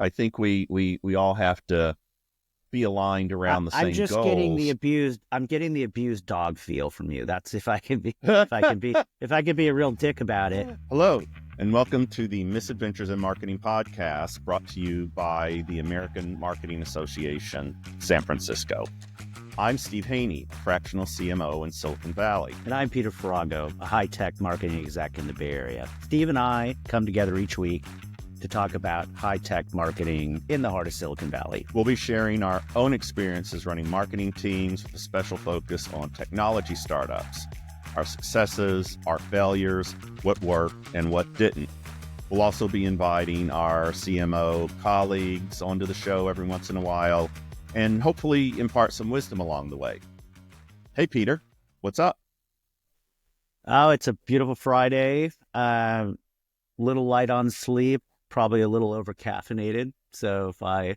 I think we all have to be aligned around the I'm same just getting the goals. abused. I'm getting the abused dog feel from you. That's if I could be a real dick about it. Hello, and welcome to the Misadventures in Marketing podcast, brought to you by the American Marketing Association, San Francisco. I'm Steve Haney, fractional CMO in Silicon Valley. And I'm Peter Farago, a high-tech marketing exec in the Bay Area. Steve and I come together each week to talk about high-tech marketing in the heart of Silicon Valley. We'll be sharing our own experiences running marketing teams with a special focus on technology startups, our successes, our failures, what worked and what didn't. We'll also be inviting our CMO colleagues onto the show every once in a while and hopefully impart some wisdom along the way. Hey, Peter, what's up? Oh, it's a beautiful Friday. Little light on sleep, probably a little over caffeinated. So if I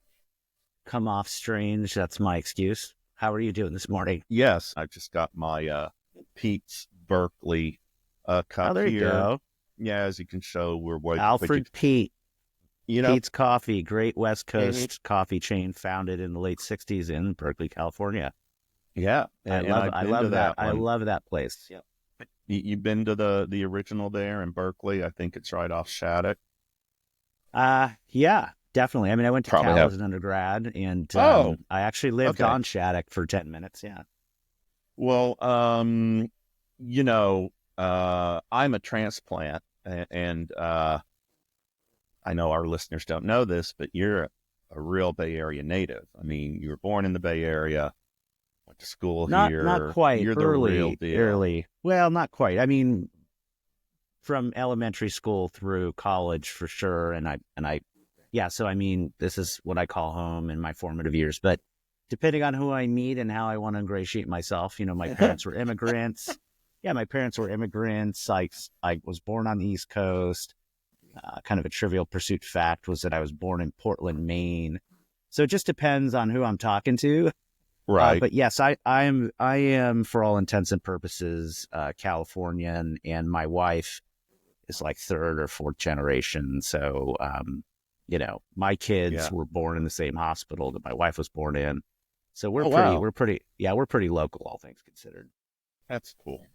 come off strange, that's my excuse. How are you doing this morning? Yes, I just got my Pete's Berkeley cup Oh, there you here. go. Yeah, as you can show, we're Alfred Pete. know, Pete's Coffee, great West Coast coffee chain founded in the late 60s in Berkeley, California. yeah, and I love that. I love that place. Yep. You've been to the original there in Berkeley? I think it's right off Shattuck. Yeah, definitely. I mean, I went to Probably Cal have. as an undergrad, and Oh, I actually lived okay. on Shattuck for 10 minutes. Yeah. Well, I'm a transplant, and I know our listeners don't know this, but you're a real Bay Area native. I mean, you were born in the Bay Area, went to school Not here. quite You're the real deal. early. Well, not quite. I mean, from elementary school through college for sure. Yeah. So, I mean, this is what I call home in my formative years, but depending on who I meet and how I want to ingratiate myself, my parents were immigrants. Yeah. My parents were immigrants. I was born on the East Coast. Kind of a trivial pursuit fact was that I was born in Portland, Maine. So it just depends on who I'm talking to. Right. But yes, I am for all intents and purposes Californian, and my wife is like third or fourth generation. So my kids Yeah. were born in the same hospital that my wife was born in. So Oh, wow. we're pretty local, all things considered. That's cool.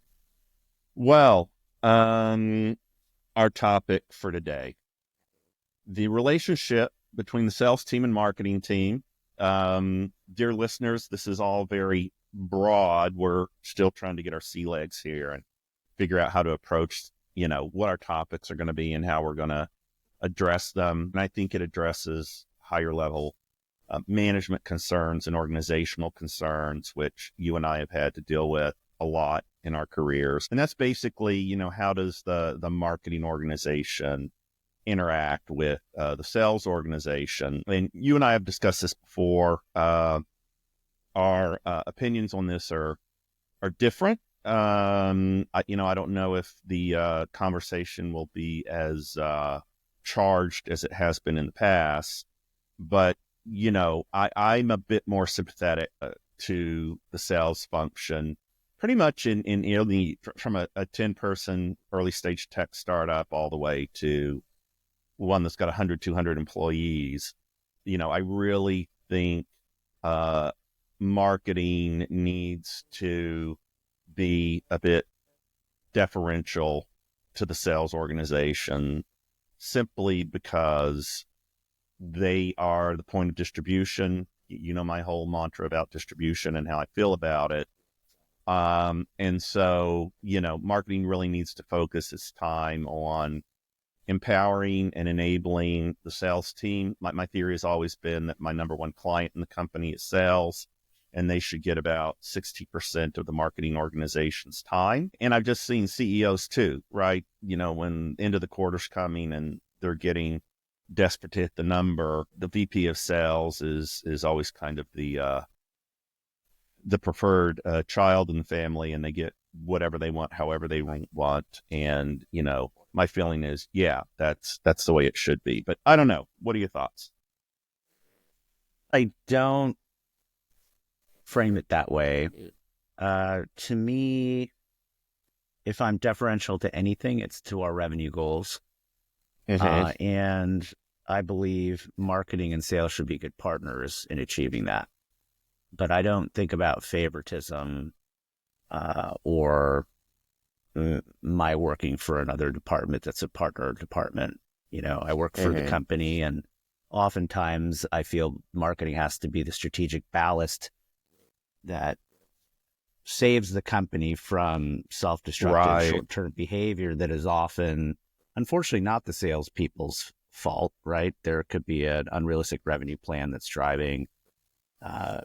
Well, our topic for today, the relationship between the sales team and marketing team. Dear listeners, this is all very broad. We're still trying to get our sea legs here and figure out how to approach, what our topics are going to be and how we're going to address them. And I think it addresses higher level management concerns and organizational concerns, which you and I have had to deal with a lot in our careers. And that's basically, how does the marketing organization interact with the sales organization? And you and I have discussed this before. Our opinions on this are different. I don't know if the conversation will be as charged as it has been in the past, but I'm a bit more sympathetic to the sales function, pretty much from a 10-person early stage tech startup all the way to one that's got 100, 200 employees. I really think marketing needs to be a bit deferential to the sales organization simply because they are the point of distribution. My whole mantra about distribution and how I feel about it. And so, marketing really needs to focus its time on empowering and enabling the sales team. My theory has always been that my number one client in the company is sales, and they should get about 60% of the marketing organization's time. And I've just seen CEOs too, right? When the end of the quarter's coming and they're getting desperate to hit the number, the VP of sales is always kind of the preferred child in the family, and they get whatever they want, however they want. And, my feeling is, yeah, that's the way it should be. But I don't know. What are your thoughts? I don't frame it that way. To me, if I'm deferential to anything, it's to our revenue goals. And I believe marketing and sales should be good partners in achieving that. But I don't think about favoritism or my working for another department that's a partner department. I work for the Mm-hmm. company, and oftentimes I feel marketing has to be the strategic ballast that saves the company from self-destructive Right. short-term behavior that is often, unfortunately, not the salespeople's fault, right? There could be an unrealistic revenue plan that's driving, uh,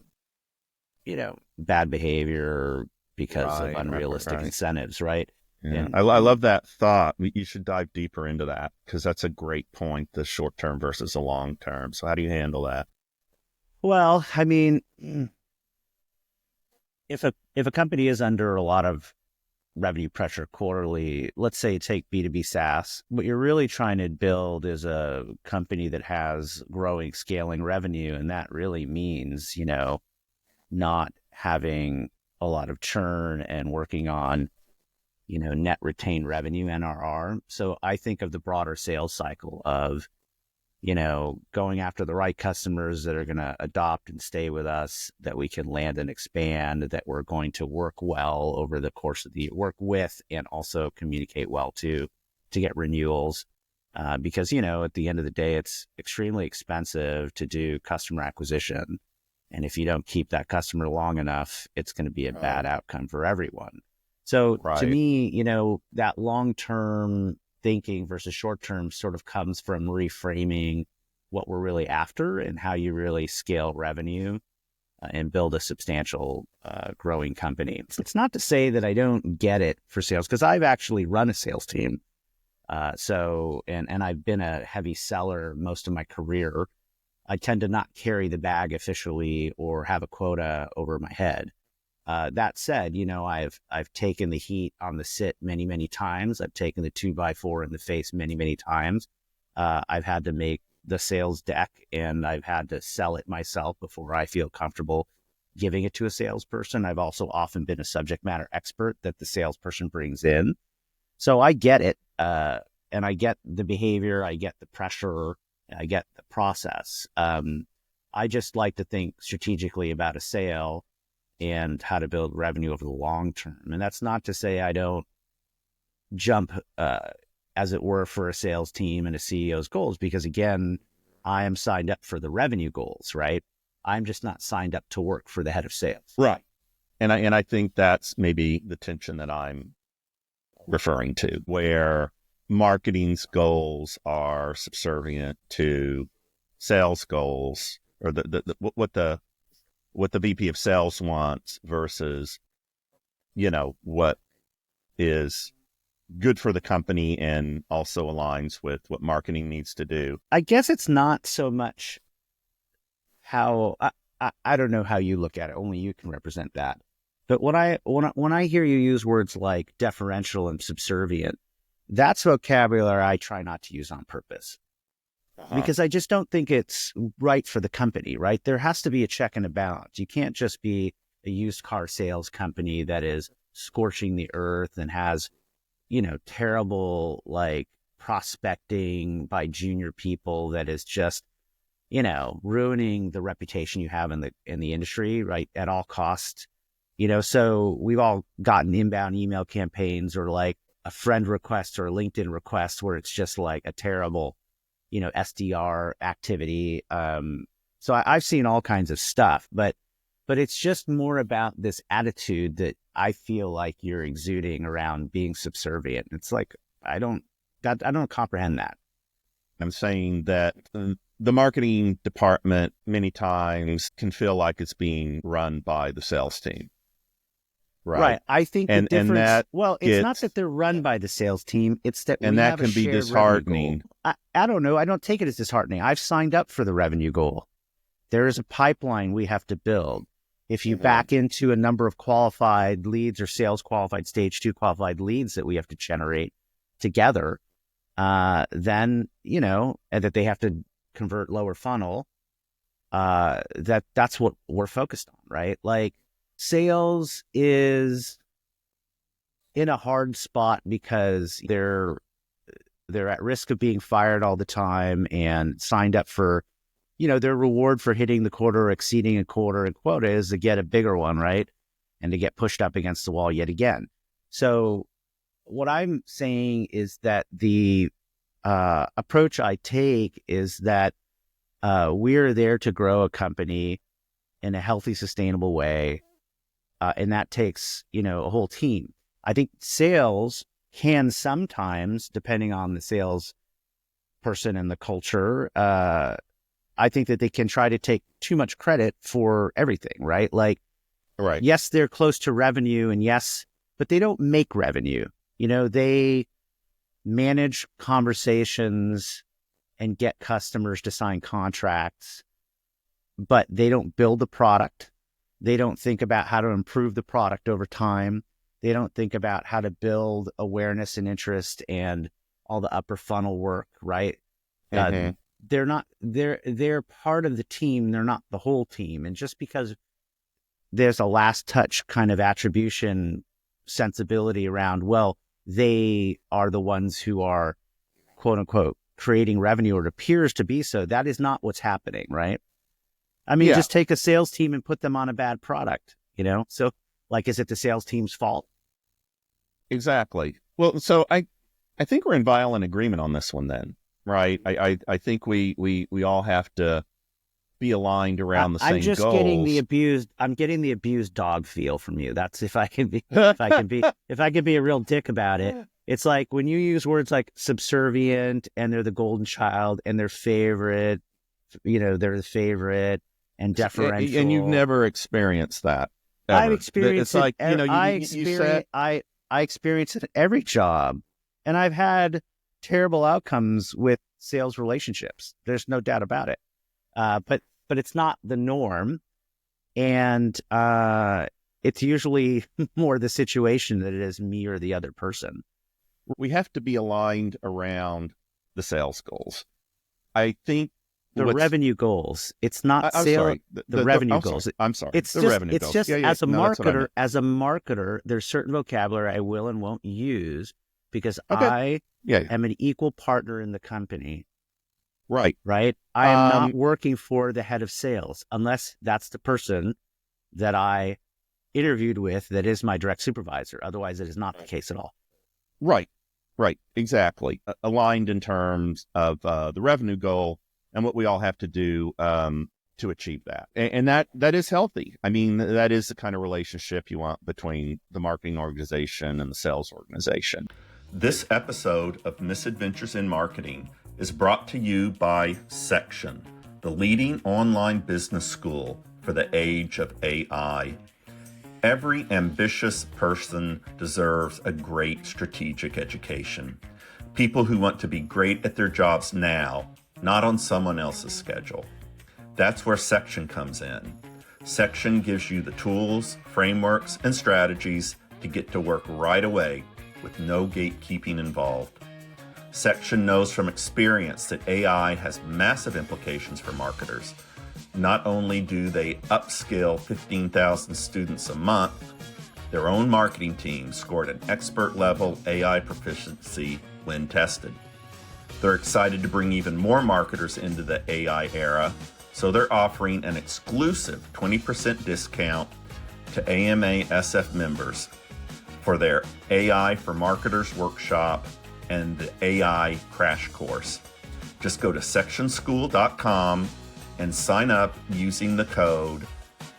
bad behavior because of unrealistic Right. incentives, right? Yeah, And I and love that thought. You should dive deeper into that because that's a great point, the short term versus the long term. So, how do you handle that? well, I mean, if a company is under a lot of revenue pressure quarterly, let's say take B2B SaaS, what you're really trying to build is a company that has growing, scaling revenue. And that really means, not having a lot of churn and working on, net retained revenue, NRR. So I think of the broader sales cycle of, going after the right customers that are going to adopt and stay with us, that we can land and expand, that we're going to work well over the course of the year, work with, and also communicate well to get renewals. Because, at the end of the day, it's extremely expensive to do customer acquisition. And if you don't keep that customer long enough, it's going to be a bad outcome for everyone. So to Right. me, that long-term thinking versus short-term sort of comes from reframing what we're really after and how you really scale revenue and build a substantial growing company. It's not to say that I don't get it for sales, because I've actually run a sales team. And I've been a heavy seller most of my career. I tend to not carry the bag officially or have a quota over my head. That said, I've taken the heat on the sit many, many times. I've taken the 2x4 in the face many, many times. I've had to make the sales deck, and I've had to sell it myself before I feel comfortable giving it to a salesperson. I've also often been a subject matter expert that the salesperson brings in. So I get it. And I get the behavior, I get the pressure, I get the process. I just like to think strategically about a sale and how to build revenue over the long term. And that's not to say I don't jump, as it were, for a sales team and a CEO's goals, because again, I am signed up for the revenue goals, right? I'm just not signed up to work for the head of sales. Right. And I think that's maybe the tension that I'm referring to, where marketing's goals are subservient to sales goals, or what the VP of sales wants versus, what is good for the company and also aligns with what marketing needs to do. I guess it's not so much how I don't know how you look at it. Only you can represent that. But when I hear you use words like deferential and subservient, that's vocabulary I try not to use on purpose, because I just don't think it's right for the company, right? There has to be a check and a balance. You can't just be a used car sales company that is scorching the earth and has, terrible like prospecting by junior people that is just, ruining the reputation you have in the industry, right? At all costs. So we've all gotten inbound email campaigns or like a friend request or a LinkedIn request where it's just like a terrible, SDR activity. So I've seen all kinds of stuff, but it's just more about this attitude that I feel like you're exuding around being subservient. It's like, I don't comprehend that. I'm saying that the marketing department many times can feel like it's being run by the sales team, right? Right. I think the And difference, that well, it's not gets that they're run by the sales team. It's that and we that have a can be shared revenue goal. disheartening. I don't know. I don't take it as disheartening. I've signed up for the revenue goal. There is a pipeline we have to build. If you Mhm. back into a number of qualified leads or sales qualified, stage 2 qualified leads that we have to generate together, then, and that they have to convert lower funnel, that's what we're focused on, right? Like, sales is in a hard spot because They're at risk of being fired all the time and signed up for, their reward for hitting the quarter or exceeding a quarter and quota is to get a bigger one, right? And to get pushed up against the wall yet again. So what I'm saying is that the approach I take is that we're there to grow a company in a healthy, sustainable way. And that takes, a whole team. I think sales can sometimes, depending on the sales person and the culture, I think that they can try to take too much credit for everything, right? Like, Right. yes, they're close to revenue, and yes, but they don't make revenue. They manage conversations and get customers to sign contracts, but they don't build the product. They don't think about how to improve the product over time. They don't think about how to build awareness and interest and all the upper funnel work, right? They're part of the team. They're not the whole team. And just because there's a last touch kind of attribution sensibility around, well, they are the ones who are, quote unquote, creating revenue, or it appears to be so. That is not what's happening, right? I mean, just take a sales team and put them on a bad product, So, like, is it the sales team's fault? Exactly. Well, so I think we're in violent agreement on this one then, right? I think we all have to be aligned around the same goals. I'm getting the abused dog feel from you. That's if I can be a real dick about it. It's like when you use words like subservient and they're the golden child and they're favorite, they're the favorite, and deferential. And you've never experienced that. Ever. I've experienced it's like, I experience it at every job, and I've had terrible outcomes with sales relationships. There's no doubt about it. But it's not the norm, and it's usually more the situation than it is me or the other person. We have to be aligned around the sales goals. I think the revenue goals. It's not sales. The revenue goals. I'm sorry. It's the just, revenue it's goals. just Yeah, as a no, marketer. As a marketer, there's certain vocabulary I will and won't use because I am an equal partner in the company. Right. Right. I am not working for the head of sales unless that's the person that I interviewed with that is my direct supervisor. Otherwise, it is not the case at all. Right. Exactly. Aligned in terms of the revenue goal and what we all have to do to achieve that. And that is healthy. I mean, that is the kind of relationship you want between the marketing organization and the sales organization. This episode of Misadventures in Marketing is brought to you by Section, the leading online business school for the age of AI. Every ambitious person deserves a great strategic education. People who want to be great at their jobs now, not on someone else's schedule. That's where Section comes in. Section gives you the tools, frameworks, and strategies to get to work right away with no gatekeeping involved. Section knows from experience that AI has massive implications for marketers. Not only do they upskill 15,000 students a month, their own marketing team scored an expert-level AI proficiency when tested. They're excited to bring even more marketers into the AI era, so they're offering an exclusive 20% discount to AMA SF members for their AI for Marketers workshop and the AI crash course. Just go to sectionschool.com and sign up using the code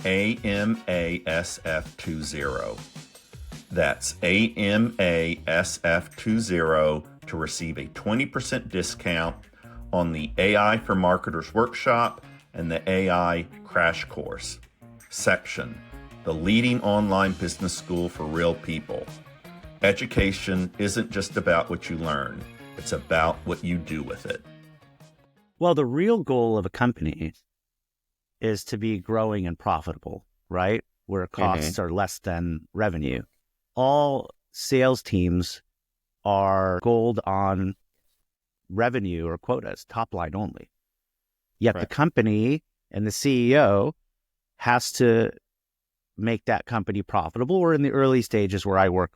AMASF20. That's AMASF20 to receive a 20% discount on the AI for Marketers workshop and the AI crash course. Section, the leading online business school for real people. Education isn't just about what you learn, it's about what you do with it. Well, the real goal of a company is to be growing and profitable, right? Where costs are less than revenue. All sales teams are goaled on revenue or quotas, top line only. Yet the company and the CEO has to make that company profitable. Or in the early stages where I work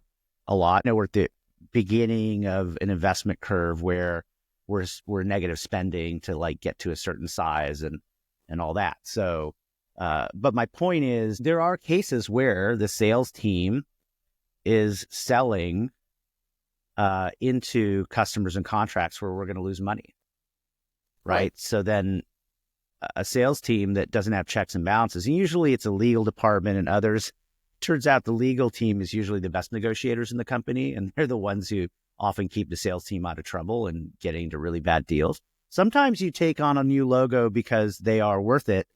a lot, I work the beginning of an investment curve where we're negative spending to like get to a certain size and all that. So, but my point is, there are cases where the sales team is selling into customers and contracts where we're going to lose money, right? So then a sales team that doesn't have checks and balances, and usually it's a legal department and others. Turns out the legal team is usually the best negotiators in the company, and they're the ones who often keep the sales team out of trouble and getting into really bad deals. Sometimes you take on a new logo because they are worth it,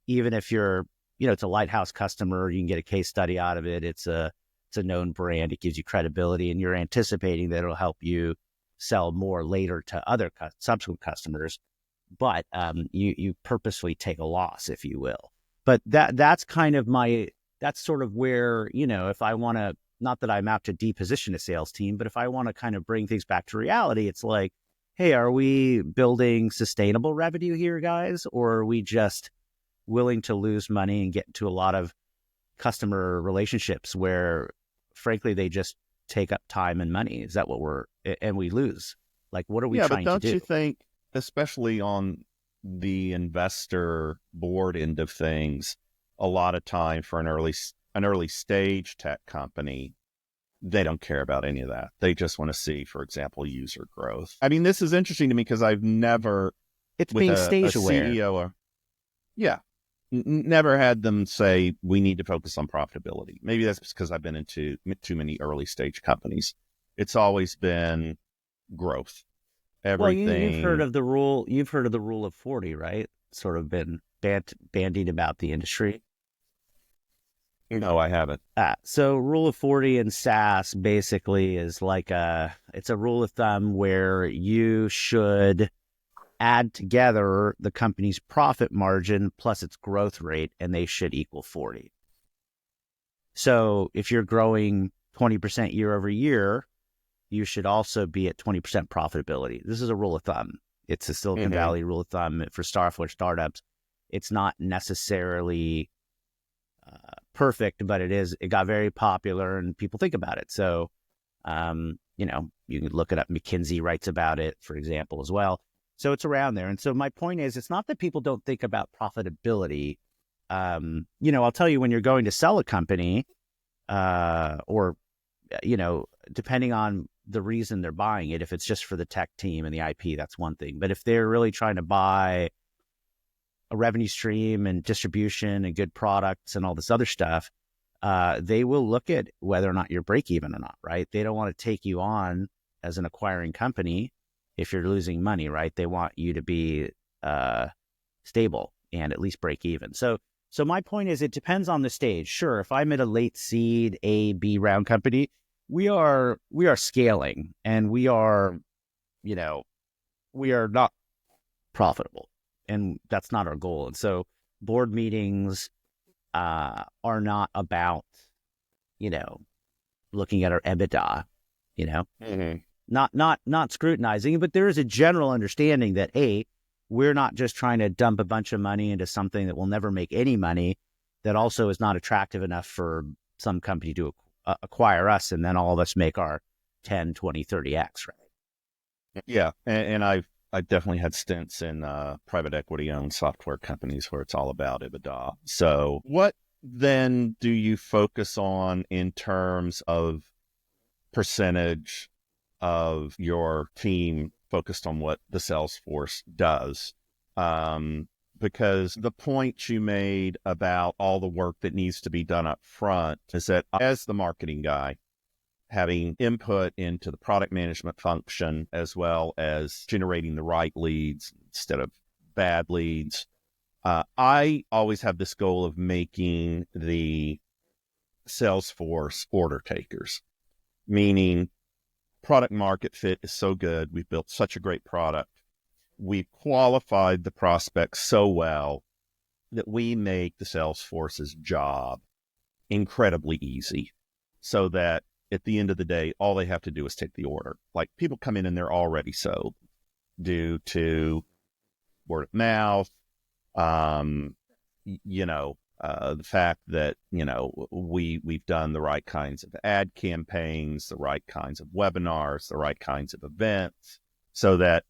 even if you're, it's a lighthouse customer, you can get a case study out of it. It's a known brand. It gives you credibility, and you're anticipating that it'll help you sell more later to other subsequent customers. But you purposely take a loss, if you will. But that's kind of that's sort of where, if I want to, not that I'm out to deposition a sales team, but if I want to kind of bring things back to reality, it's like, hey, are we building sustainable revenue here, guys? Or are we just willing to lose money and get into a lot of customer relationships where, frankly, they just take up time and money? Is that and we lose? Like, what are we trying to do? Yeah, but don't you think, especially on the investor board end of things, a lot of time for an early stage tech company, they don't care about any of that. They just want to see, for example, user growth. I mean, this is interesting to me because I've never, it's with being a stage aware. CEO, never had them say we need to focus on profitability. Maybe that's because I've been into too many early stage companies. It's always been growth. Everything. Well, you've heard of the rule. You've heard of the rule of 40, right? Sort of been bandied about the industry. No, I haven't. So rule of 40 in SaaS basically is like it's a rule of thumb where you should add together the company's profit margin plus its growth rate, and they should equal 40. So if you're growing 20% year over year, you should also be at 20% profitability. This is a rule of thumb. It's a Silicon Valley rule of thumb for startups. It's not necessarily perfect, but it got very popular and people think about it. So, you can look it up. McKinsey writes about it, for example, as well. So it's around there. And so my point is, it's not that people don't think about profitability. I'll tell you, when you're going to sell a company, or, depending on the reason they're buying it, if it's just for the tech team and the IP, that's one thing. But if they're really trying to buy a revenue stream and distribution and good products and all this other stuff, they will look at whether or not you're break even or not, right? They don't want to take you on as an acquiring company if you're losing money, right? They want you to be stable and at least break even. So my point is, it depends on the stage. Sure, if I'm at a late seed A, B round company, we are scaling, and we are not profitable, and that's not our goal. And so board meetings are not about, looking at our EBITDA, not scrutinizing, but there is a general understanding that, hey, we're not just trying to dump a bunch of money into something that will never make any money, that also is not attractive enough for some company to acquire us, and then all of us make our 10, 20, 30x, right? Yeah. And I've definitely had stints in private equity owned software companies where it's all about EBITDA. So what then do you focus on in terms of percentage of your team focused on what the sales force does? Because the point you made about all the work that needs to be done up front is that, as the marketing guy, having input into the product management function, as well as generating the right leads instead of bad leads, I always have this goal of making the sales force order takers, meaning product market fit is so good. We've built such a great product. We've qualified the prospects so well that we make the sales force's job incredibly easy, so that at the end of the day, all they have to do is take the order. Like, people come in and they're already sold due to word of mouth, The fact that, we've done the right kinds of ad campaigns, the right kinds of webinars, the right kinds of events, so that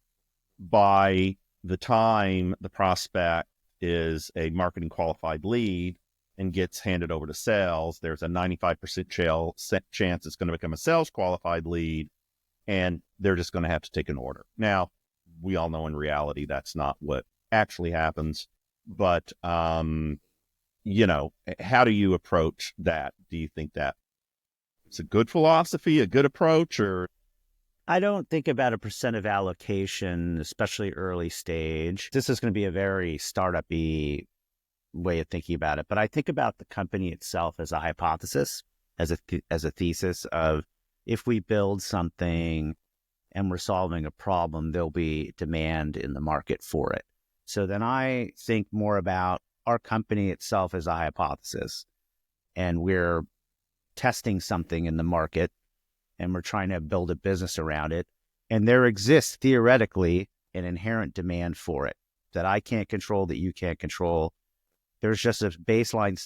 by the time the prospect is a marketing qualified lead and gets handed over to sales, there's a 95% chance it's going to become a sales qualified lead, and they're just going to have to take an order. Now, we all know in reality that's not what actually happens, but how do you approach that? Do you think that it's a good philosophy, a good approach, or? I don't think about a percent of allocation, especially early stage. This is going to be a very startup-y way of thinking about it, but I think about the company itself as a hypothesis, as a thesis of, if we build something and we're solving a problem, there'll be demand in the market for it. So then I think more about our company itself as a hypothesis, and we're testing something in the market and we're trying to build a business around it. And there exists theoretically an inherent demand for it that I can't control, that you can't control. There's just a baseline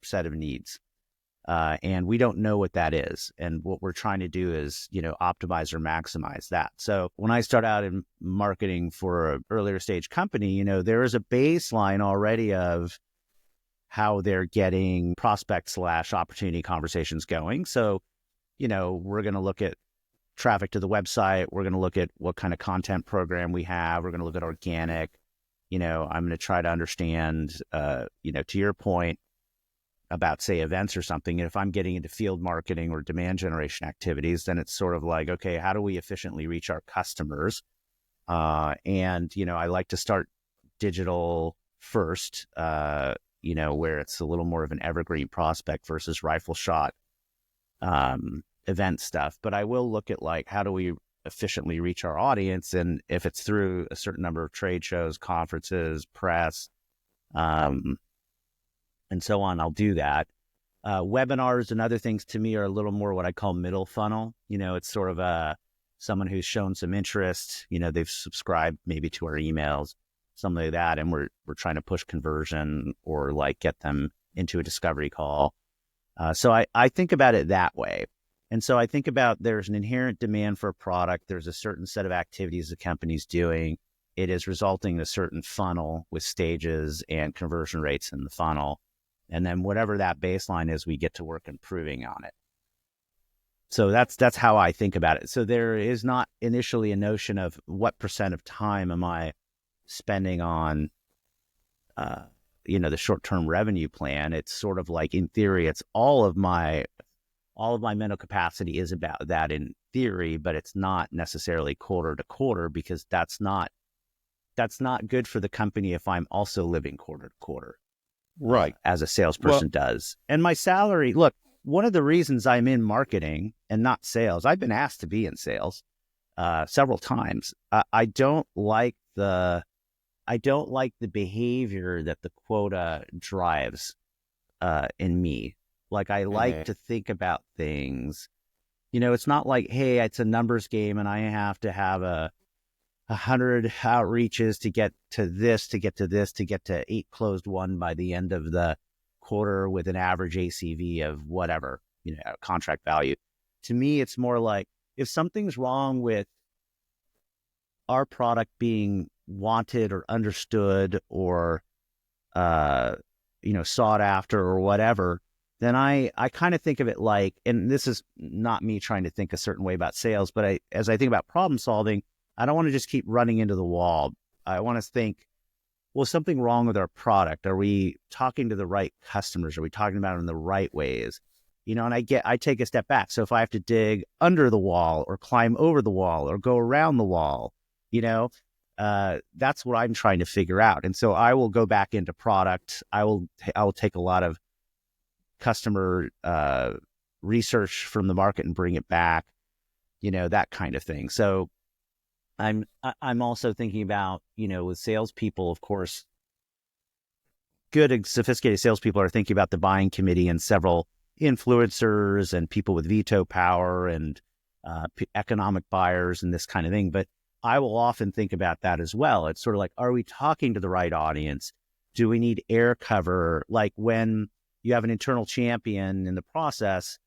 set of needs. And we don't know what that is. And what we're trying to do is, optimize or maximize that. So when I start out in marketing for an earlier stage company, there is a baseline already of how they're getting prospect / opportunity conversations going. So, we're going to look at traffic to the website. We're going to look at what kind of content program we have. We're going to look at organic. I'm going to try to understand, to your point about, say, events or something. And if I'm getting into field marketing or demand generation activities, then it's sort of like, okay, how do we efficiently reach our customers? And, I like to start digital first, where it's a little more of an evergreen prospect versus rifle shot event stuff. But I will look at, like, how do we efficiently reach our audience? And if it's through a certain number of trade shows, conferences, press, and so on, I'll do that. Webinars and other things to me are a little more what I call middle funnel. It's sort of someone who's shown some interest, they've subscribed maybe to our emails, something like that. And we're trying to push conversion or like get them into a discovery call. So I think about it that way. And so I think about, there's an inherent demand for a product. There's a certain set of activities the company's doing. It is resulting in a certain funnel with stages and conversion rates in the funnel. And then whatever that baseline is, we get to work improving on it. So that's how I think about it. So there is not initially a notion of what percent of time am I spending on, the short-term revenue plan. It's sort of like, in theory, it's all of my mental capacity is about that in theory, but it's not necessarily quarter to quarter, because that's not good for the company if I'm also living quarter to quarter. Right. As a salesperson does. And my salary, look, one of the reasons I'm in marketing and not sales, I've been asked to be in sales several times. I don't like the behavior that the quota drives in me. Like, I like to think about things. It's not like, hey, it's a numbers game and I have to have 100 outreaches to get to this, to get to this, to get to 8 closed won by the end of the quarter with an average ACV of whatever, contract value. To me, it's more like, if something's wrong with our product being wanted or understood or, sought after or whatever, then I kind of think of it like, and this is not me trying to think a certain way about sales, but as I think about problem solving, I don't want to just keep running into the wall. I want to think, well, is something wrong with our product? Are we talking to the right customers? Are we talking about it in the right ways? And I take a step back. So if I have to dig under the wall or climb over the wall or go around the wall, that's what I'm trying to figure out. And so I will go back into product. I will take a lot of customer research from the market and bring it back, that kind of thing. So I'm also thinking about, with salespeople, of course, good and sophisticated salespeople are thinking about the buying committee and several influencers and people with veto power and economic buyers and this kind of thing. But I will often think about that as well. It's sort of like, are we talking to the right audience? Do we need air cover? Like when you have an internal champion in the process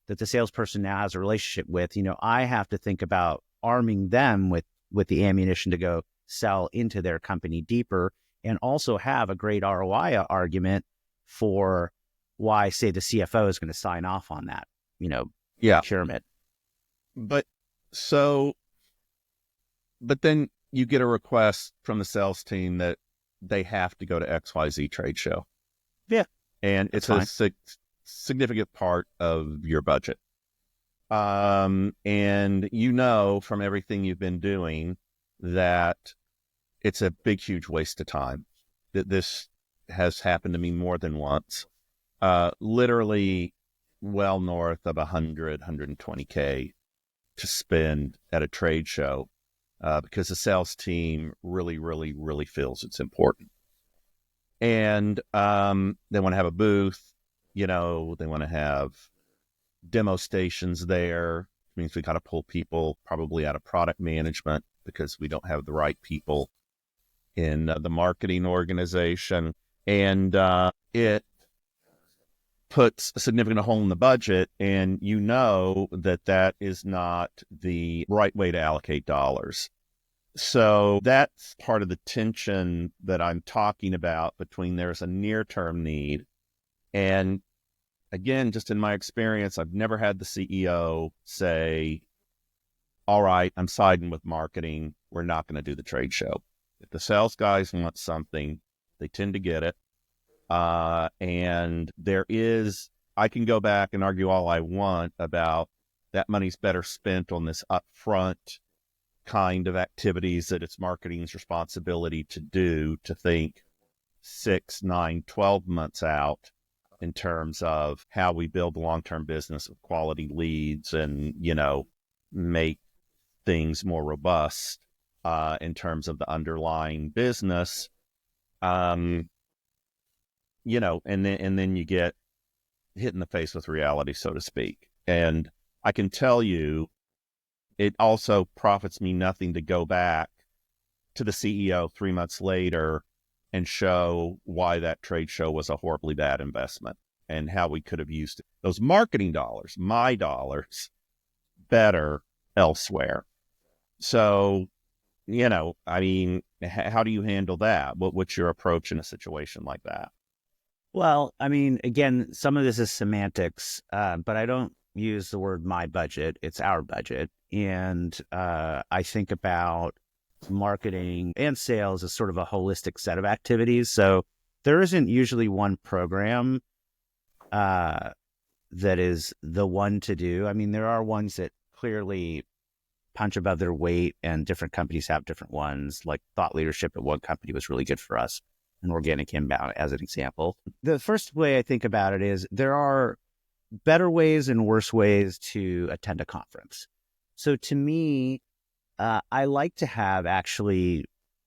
that the salesperson now has a relationship with, I have to think about arming them with the ammunition to go sell into their company deeper, and also have a great ROI argument for why, say, the CFO is going to sign off on that, Yeah. procurement. But then you get a request from the sales team that they have to go to XYZ trade show. Yeah. And it's fine. a significant part of your budget. And from everything you've been doing that it's a big, huge waste of time. That this has happened to me more than once. Literally well north of 120K to spend at a trade show because the sales team really, really, really feels it's important. And they want to have a booth, they want to have demo stations there. It means we got to pull people probably out of product management because we don't have the right people in the marketing organization. And it puts a significant hole in the budget, and that is not the right way to allocate dollars. So that's part of the tension that I'm talking about between there's a near-term need. And again, just in my experience, I've never had the CEO say, all right, I'm siding with marketing. We're not going to do the trade show. If the sales guys want something, they tend to get it. And I can go back and argue all I want about that money's better spent on this upfront kind of activities that it's marketing's responsibility to do, to think 6, 9, 12 months out in terms of how we build a long-term business with quality leads and, make things more robust in terms of the underlying business. And then you get hit in the face with reality, so to speak. And I can tell you, it also profits me nothing to go back to the CEO 3 months later and show why that trade show was a horribly bad investment and how we could have used those marketing dollars, my dollars, better elsewhere. So, how do you handle that? What's your approach in a situation like that? Well, again, some of this is semantics, but I don't use the word my budget. It's our budget. And I think about marketing and sales as sort of a holistic set of activities. So there isn't usually one program that is the one to do. There are ones that clearly punch above their weight, and different companies have different ones. Like thought leadership at one company was really good for us, and organic inbound as an example. The first way I think about it is there are better ways and worse ways to attend a conference. So to me, I like to have actually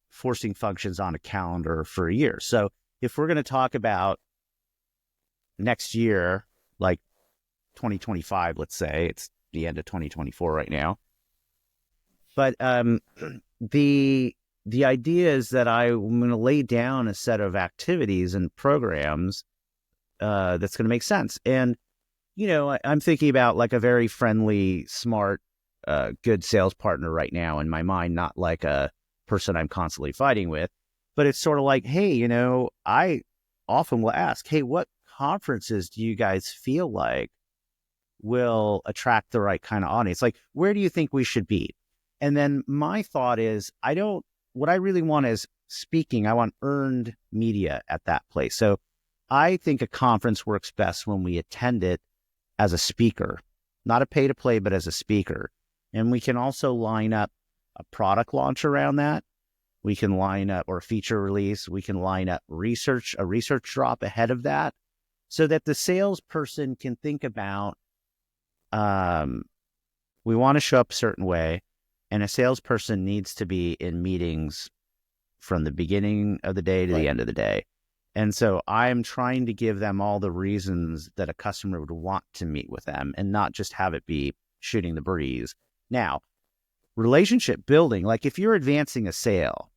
forcing functions on a calendar for a year. So if we're going to talk about next year, like 2025, let's say, it's the end of 2024 right now. But the idea is that I'm going to lay down a set of activities and programs that's going to make sense. And, I'm thinking about like a very friendly, smart, good sales partner right now in my mind, not like a person I'm constantly fighting with, but it's sort of like, hey, I often will ask, hey, what conferences do you guys feel like will attract the right kind of audience? Like, where do you think we should be? And then my thought is, what I really want is speaking. I want earned media at that place. So I think a conference works best when we attend it as a speaker, not a pay to play, but as a speaker. And we can also line up a product launch around that. We can line up, or a feature release. We can line up a research drop ahead of that, so that the salesperson can think about, we want to show up a certain way, and a salesperson needs to be in meetings from the beginning of the day to the end of the day. And so I'm trying to give them all the reasons that a customer would want to meet with them, and not just have it be shooting the breeze. Now, relationship building, like if you're advancing a sale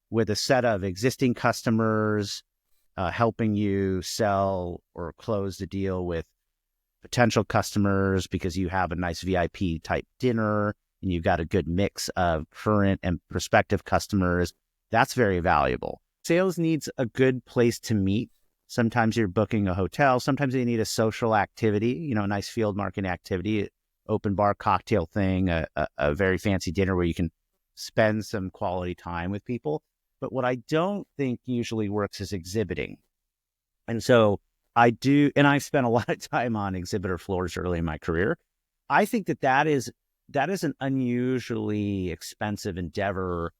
with a set of existing customers helping you sell or close the deal with potential customers because you have a nice VIP type dinner and you've got a good mix of current and prospective customers. That's very valuable. Sales needs a good place to meet. Sometimes you're booking a hotel. Sometimes you need a social activity, a nice field marketing activity, open bar cocktail thing, a very fancy dinner where you can spend some quality time with people. But what I don't think usually works is exhibiting. And so I do, and I've spent a lot of time on exhibitor floors early in my career. I think that is an unusually expensive endeavor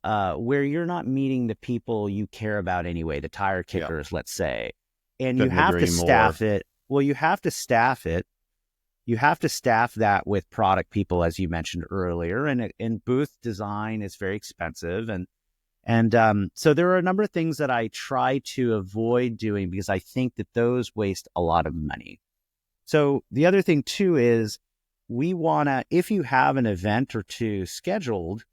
where you're not meeting the people you care about anyway, the tire kickers, let's say, and you have to staff it. Well, you have to staff it. You have to staff that with product people, as you mentioned earlier, and booth design is very expensive. And so there are a number of things that I try to avoid doing because I think that those waste a lot of money. So the other thing too is if you have an event or two scheduled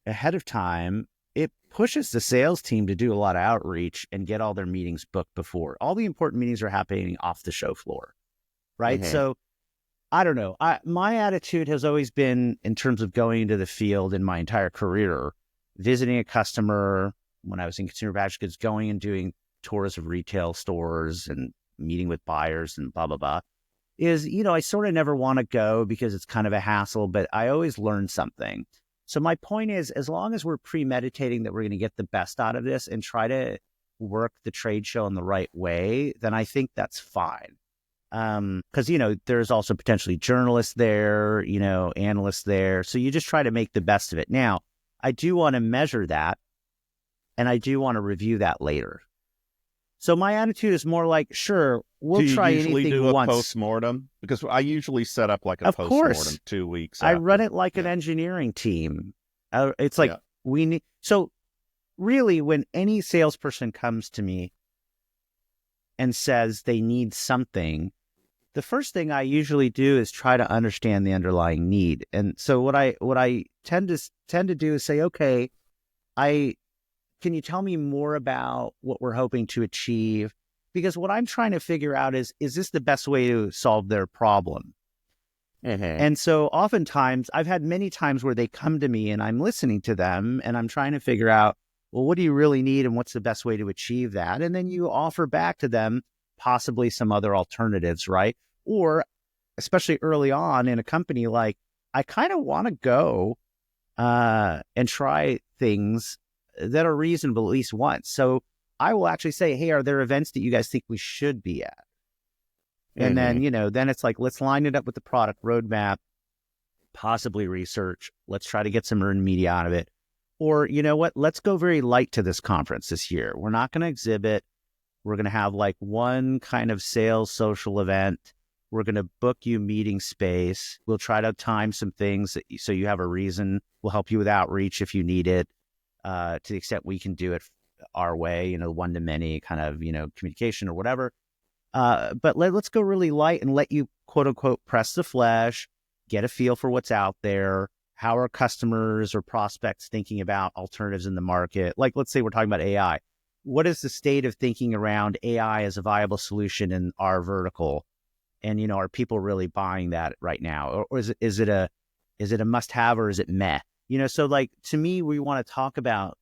ahead of time, it pushes the sales team to do a lot of outreach and get all their meetings booked before. All the important meetings are happening off the show floor, right? Mm-hmm. So I don't know. My attitude has always been, in terms of going into the field in my entire career, visiting a customer when I was in consumer packaged goods, going and doing tours of retail stores and meeting with buyers and blah, blah, blah, is, I sort of never want to go because it's kind of a hassle, but I always learn something. So my point is, as long as we're premeditating that we're going to get the best out of this and try to work the trade show in the right way, then I think that's fine. Because, there's also potentially journalists there, analysts there. So you just try to make the best of it. Now, I do want to measure that, and I do want to review that later. So my attitude is more like, sure, we'll try anything once. Do you usually do a postmortem? Because I usually set up like a postmortem 2 weeks after. I run it like an engineering team. It's like we need. So really, when any salesperson comes to me and says they need something, the first thing I usually do is try to understand the underlying need. And so what I tend to do is say, okay, can you tell me more about what we're hoping to achieve? Because what I'm trying to figure out is this the best way to solve their problem? Mm-hmm. And so oftentimes, I've had many times where they come to me and I'm listening to them and I'm trying to figure out, well, what do you really need and what's the best way to achieve that? And then you offer back to them possibly some other alternatives, right? Or especially early on in a company, like, I kind of want to go and try things that are reasonable at least once. So I will actually say, hey, are there events that you guys think we should be at? And then, then it's like, let's line it up with the product roadmap, possibly research. Let's try to get some earned media out of it. Or, you know what, let's go very light to this conference this year. We're not going to exhibit. We're going to have like one kind of sales social event. We're going to book you meeting space. We'll try to time some things so you have a reason. We'll help you with outreach if you need it, to the extent we can do it our way, one-to-many kind of, communication or whatever. But let's go really light and let you, quote unquote, press the flesh, get a feel for what's out there. How are customers or prospects thinking about alternatives in the market? Like, let's say we're talking about AI. What is the state of thinking around AI as a viable solution in our vertical? And, are people really buying that right now? Or is it a must-have, or is it meh? So like, to me, we want to talk about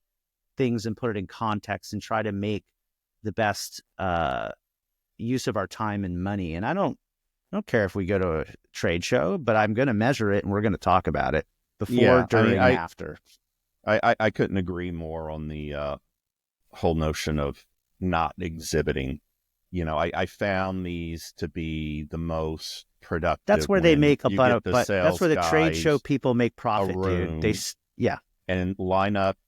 things and put it in context and try to make the best use of our time and money. And I don't care if we go to a trade show, but I'm going to measure it and we're going to talk about it before, during, and after. I couldn't agree more on the whole notion of not exhibiting. I found these to be the most productive. That's where they make that's where the trade show people make profit, dude. And line up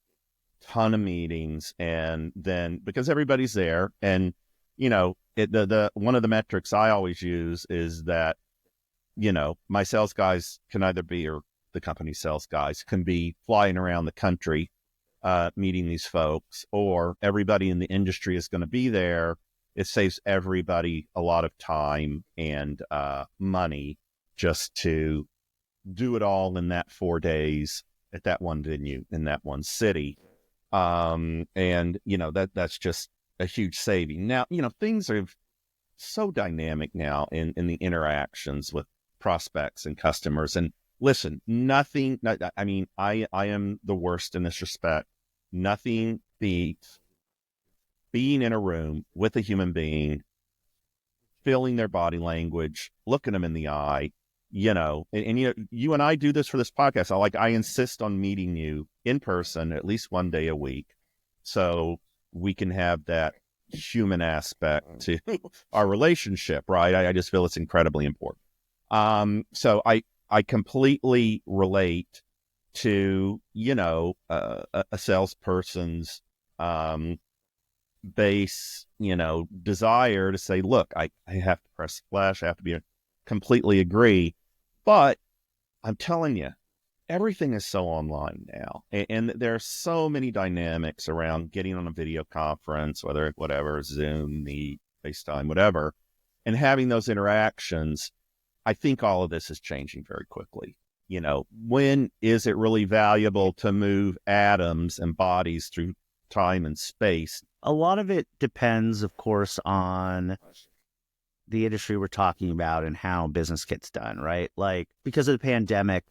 ton of meetings, and then because everybody's there, and the one of the metrics I always use is that my sales guys can either be, or the company sales guys can be, flying around the country meeting these folks, or everybody in the industry is going to be there. It saves everybody a lot of time and money just to do it all in that 4 days at that one venue in that one city. And that's just a huge saving. Now, things are so dynamic now in the interactions with prospects and customers. And listen, nothing, I mean, I am the worst in this respect. Nothing beats being in a room with a human being, feeling their body language, looking them in the eye, and you and I do this for this podcast. I insist on meeting you in person at least one day a week, so we can have that human aspect to our relationship, right? I just feel it's incredibly important. So I completely relate to, a salesperson's, base, desire to say, look, I have to press flash. I have to completely agree. But I'm telling you, everything is so online now. And there are so many dynamics around getting on a video conference, whatever, Zoom, Meet, FaceTime, whatever, and having those interactions. I think all of this is changing very quickly. When is it really valuable to move atoms and bodies through time and space? A lot of it depends, of course, on the industry we're talking about and how business gets done, right? Like, because of the pandemic,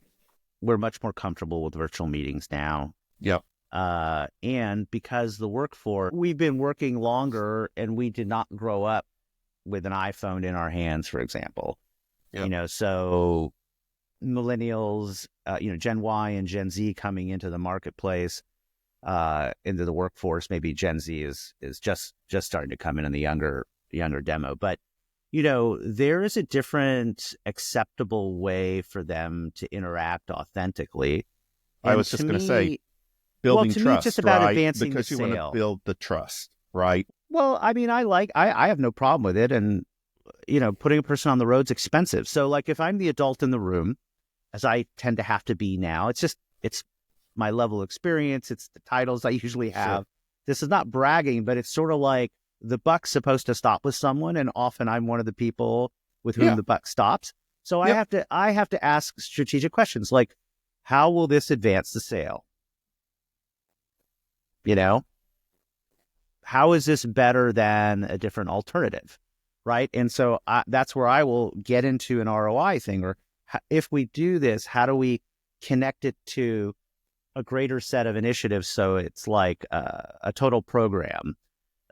we're much more comfortable with virtual meetings now. Yep. And because the workforce, we've been working longer and we did not grow up with an iPhone in our hands, for example. Yep. So millennials, Gen Y and Gen Z coming into the marketplace, into the workforce. Maybe Gen Z is just starting to come in the younger demo. But, there is a different acceptable way for them to interact authentically. I was just going to say, building to trust, me, it's just about right? advancing Because the you want sale. to build the trust, right? Well, I mean, I have no problem with it. And, putting a person on the road is expensive. So like if I'm the adult in the room, as I tend to have to be now, it's my level of experience. It's the titles I usually have. Sure. This is not bragging, but it's sort of like the buck's supposed to stop with someone. And often I'm one of the people with whom the buck stops. So I have to ask strategic questions like, how will this advance the sale? How is this better than a different alternative? Right. And so that's where I will get into an ROI thing, or if we do this, how do we connect it to a greater set of initiatives? So it's like a total program,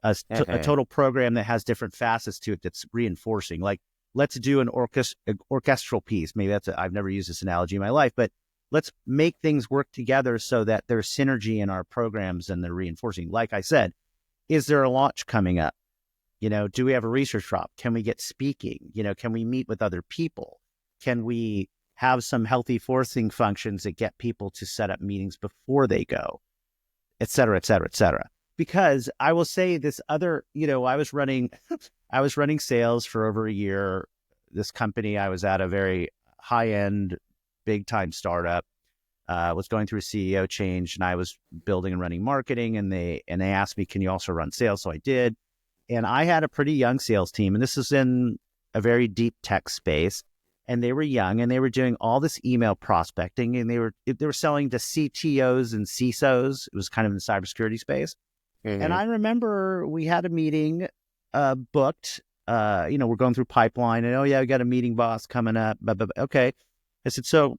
a total program that has different facets to it that's reinforcing. Like, let's do an orchestral piece. Maybe I've never used this analogy in my life, but let's make things work together so that there's synergy in our programs and they're reinforcing. Like I said, is there a launch coming up? Do we have a research drop? Can we get speaking? Can we meet with other people? Can we have some healthy forcing functions that get people to set up meetings before they go, et cetera, et cetera, et cetera? Because I will say this other, I was running sales for over a year. This company, I was at a very high-end, big-time startup, was going through a CEO change, and I was building and running marketing, and they asked me, can you also run sales? So I did. And I had a pretty young sales team, and this is in a very deep tech space. And they were young, and they were doing all this email prospecting, and they were selling to CTOs and CISOs. It was kind of in the cybersecurity space. Mm-hmm. And I remember we had a meeting booked. We're going through pipeline, and we got a meeting, boss, coming up. Okay, I said, so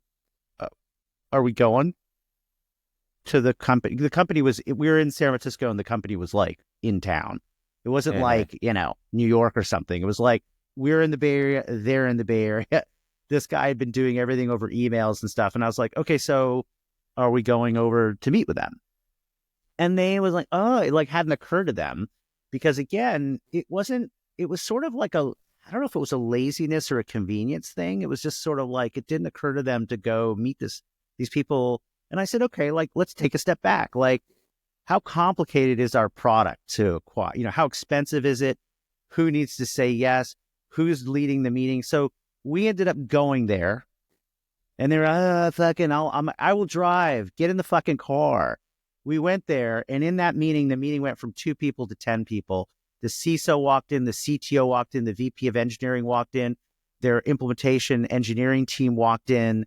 are we going to the company? The company we were in San Francisco, and the company was like in town. It wasn't like, New York or something. It was like, we're in the Bay Area, they're in the Bay Area. This guy had been doing everything over emails and stuff. And I was like, okay, so are we going over to meet with them? And they was like, oh, it hadn't occurred to them because again, it was sort of like I don't know if it was a laziness or a convenience thing. It was just sort of like, it didn't occur to them to go meet these people. And I said, okay, let's take a step back. How complicated is our product to acquire? How expensive is it? Who needs to say yes? Who's leading the meeting? So we ended up going there, and they're I will drive. Get in the fucking car. We went there, and in that meeting, the meeting went from 2 people to 10 people. The CISO walked in, the CTO walked in, the VP of engineering walked in, their implementation engineering team walked in.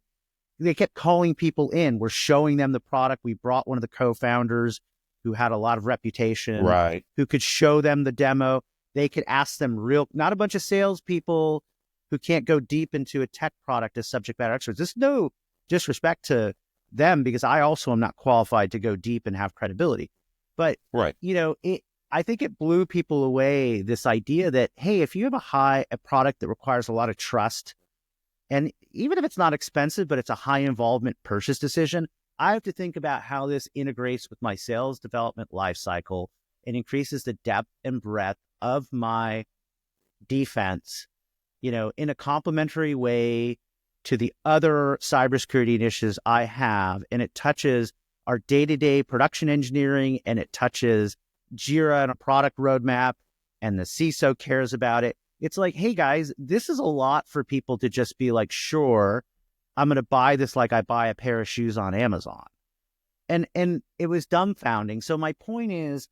They kept calling people in. We're showing them the product. We brought one of the co-founders. who had a lot of reputation, Right. who could show them the demo. They could ask them not a bunch of salespeople who can't go deep into a tech product as subject matter experts. There's no disrespect to them because I also am not qualified to go deep and have credibility. But, Right. I think it blew people away, this idea that, hey, if you have a product that requires a lot of trust, and even if it's not expensive, but it's a high involvement purchase decision, I have to think about how this integrates with my sales development lifecycle and increases the depth and breadth of my defense, in a complementary way to the other cybersecurity initiatives I have. And it touches our day-to-day production engineering, and it touches Jira and a product roadmap, and the CISO cares about it. It's like, hey guys, this is a lot for people to just be like, sure, I'm going to buy this like I buy a pair of shoes on Amazon. And it was dumbfounding. So my point is,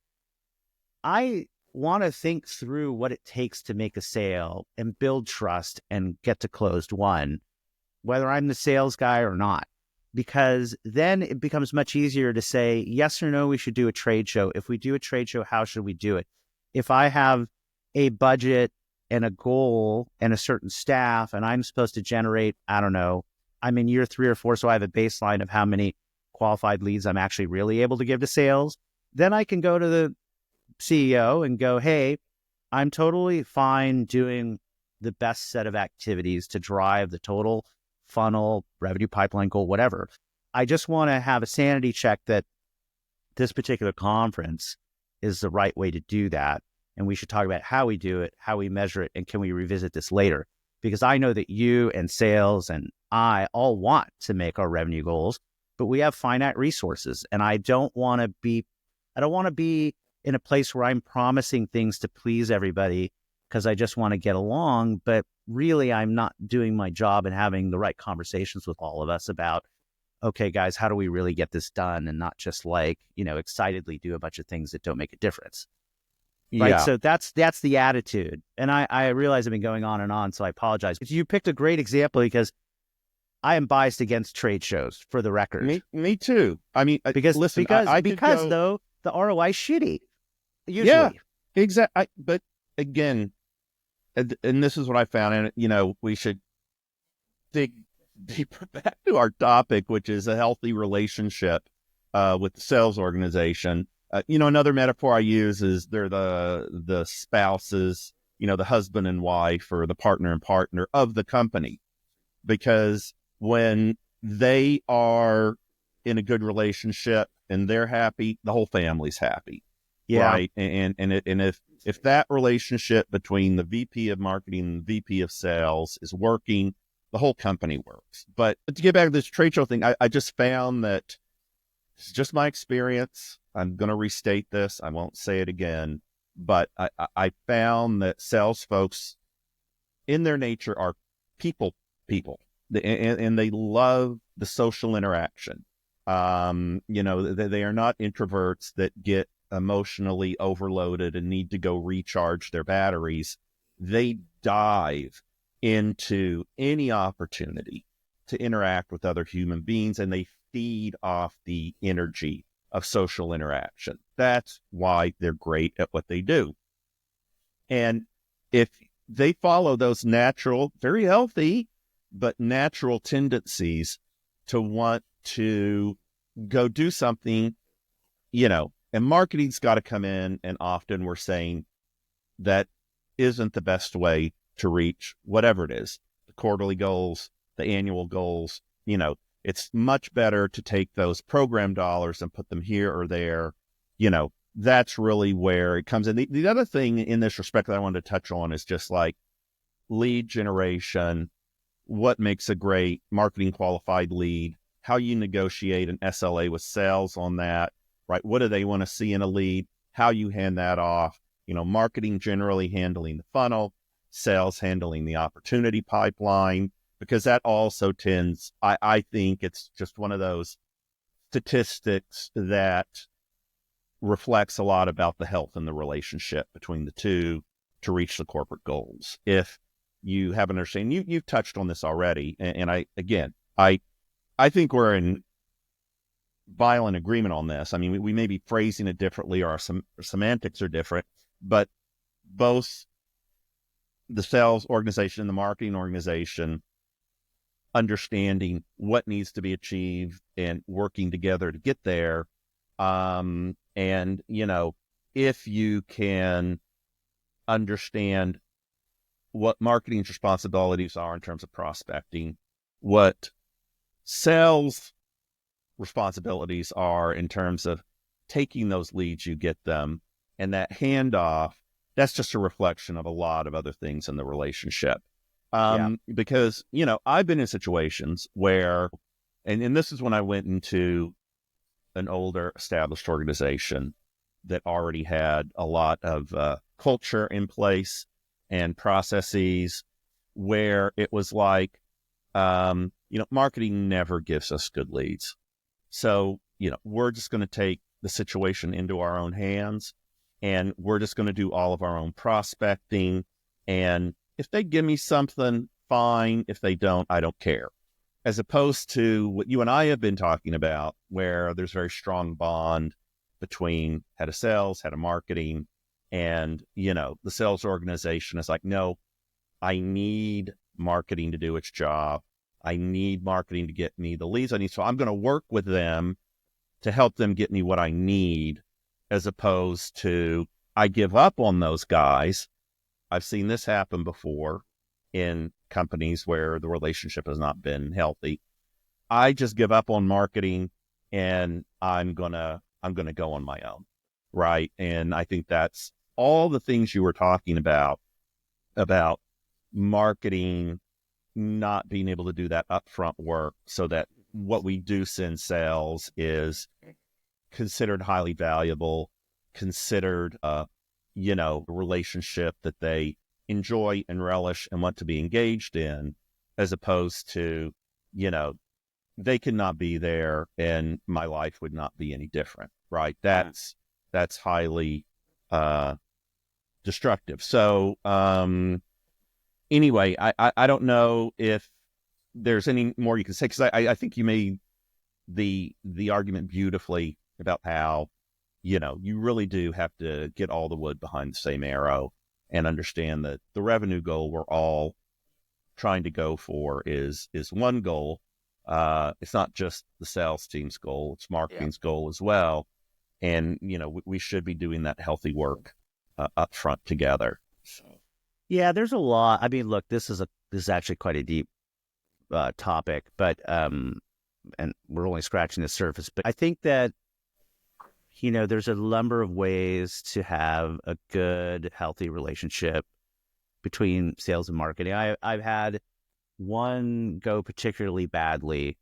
I want to think through what it takes to make a sale and build trust and get to closed won, whether I'm the sales guy or not, because then it becomes much easier to say yes or no, we should do a trade show. If we do a trade show, how should we do it? If I have a budget and a goal and a certain staff, and I'm supposed to generate, I don't know, I'm in year 3 or 4, so I have a baseline of how many qualified leads I'm actually really able to give to sales, then I can go to the CEO and go, hey, I'm totally fine doing the best set of activities to drive the total funnel, revenue pipeline goal, whatever. I just want to have a sanity check that this particular conference is the right way to do that. And we should talk about how we do it, how we measure it, and can we revisit this later? Because I know that you and sales and I all want to make our revenue goals, but we have finite resources. And I don't want to be in a place where I'm promising things to please everybody because I just want to get along, but really I'm not doing my job and having the right conversations with all of us about, okay, guys, how do we really get this done? And not just excitedly do a bunch of things that don't make a difference. Right. Yeah. So that's the attitude. And I realize I've been going on and on, so I apologize. But you picked a great example because I am biased against trade shows, for the record. Me too. I mean, because though the ROI is shitty. Usually. Yeah, exactly. But again, and this is what I found, and we should dig deeper back to our topic, which is a healthy relationship with the sales organization. Another metaphor I use is they're the spouses, the husband and wife, or the partner and partner of the company, because when they are in a good relationship and they're happy, the whole family's happy. Yeah. Right. And if that relationship between the VP of marketing and the VP of sales is working, the whole company works. But to get back to this trade show thing, I just found that it's just my experience. I'm going to restate this. I won't say it again. But I found that sales folks in their nature are people, and they love the social interaction. They are not introverts that get emotionally overloaded and need to go recharge their batteries. They dive into any opportunity to interact with other human beings, and they feed off the energy of social interaction. That's why they're great at what they do. And if they follow those natural, very healthy, but natural tendencies to want to go do something, and marketing's got to come in, and often we're saying that isn't the best way to reach whatever it is, the quarterly goals, the annual goals. It's much better to take those program dollars and put them here or there. That's really where it comes in. The other thing in this respect that I wanted to touch on is just like lead generation, what makes a great marketing qualified lead, how you negotiate an SLA with sales on that. Right? What do they want to see in a lead? How you hand that off? Marketing generally handling the funnel, sales handling the opportunity pipeline, because that also tends, I think it's just one of those statistics that reflects a lot about the health and the relationship between the two to reach the corporate goals. If you have an understanding, you've touched on this already, and I think we're in violent agreement on this. I mean, we may be phrasing it differently, or some semantics are different, but both the sales organization and the marketing organization understanding what needs to be achieved and working together to get there. And, if you can understand what marketing's responsibilities are in terms of prospecting, what sales responsibilities are in terms of taking those leads, you get them, and that handoff, that's just a reflection of a lot of other things in the relationship. Yeah. Because, I've been in situations where, and this is when I went into an older established organization that already had a lot of culture in place and processes, where it was like, marketing never gives us good leads. So, we're just going to take the situation into our own hands, and we're just going to do all of our own prospecting. And if they give me something, fine. If they don't, I don't care. As opposed to what you and I have been talking about, where there's a very strong bond between head of sales, head of marketing, and, the sales organization is like, no, I need marketing to do its job. I need marketing to get me the leads I need. So I'm going to work with them to help them get me what I need, as opposed to I give up on those guys. I've seen this happen before in companies where the relationship has not been healthy. I just give up on marketing, and I'm gonna go on my own, right? And I think that's all the things you were talking about marketing not being able to do that upfront work, so that what we do send sales is considered highly valuable, considered a relationship that they enjoy and relish and want to be engaged in, as opposed to, they could not be there and my life would not be any different, right? That's highly destructive. So anyway, I don't know if there's any more you can say, because I think you made the argument beautifully about how, you really do have to get all the wood behind the same arrow, and understand that the revenue goal we're all trying to go for is one goal. It's not just the sales team's goal, it's marketing's goal as well. And, we should be doing that healthy work up front together. So. Yeah, there's a lot. I mean, look, this is actually quite a deep topic, but and we're only scratching the surface. But I think that, there's a number of ways to have a good, healthy relationship between sales and marketing. I've had one go particularly badly,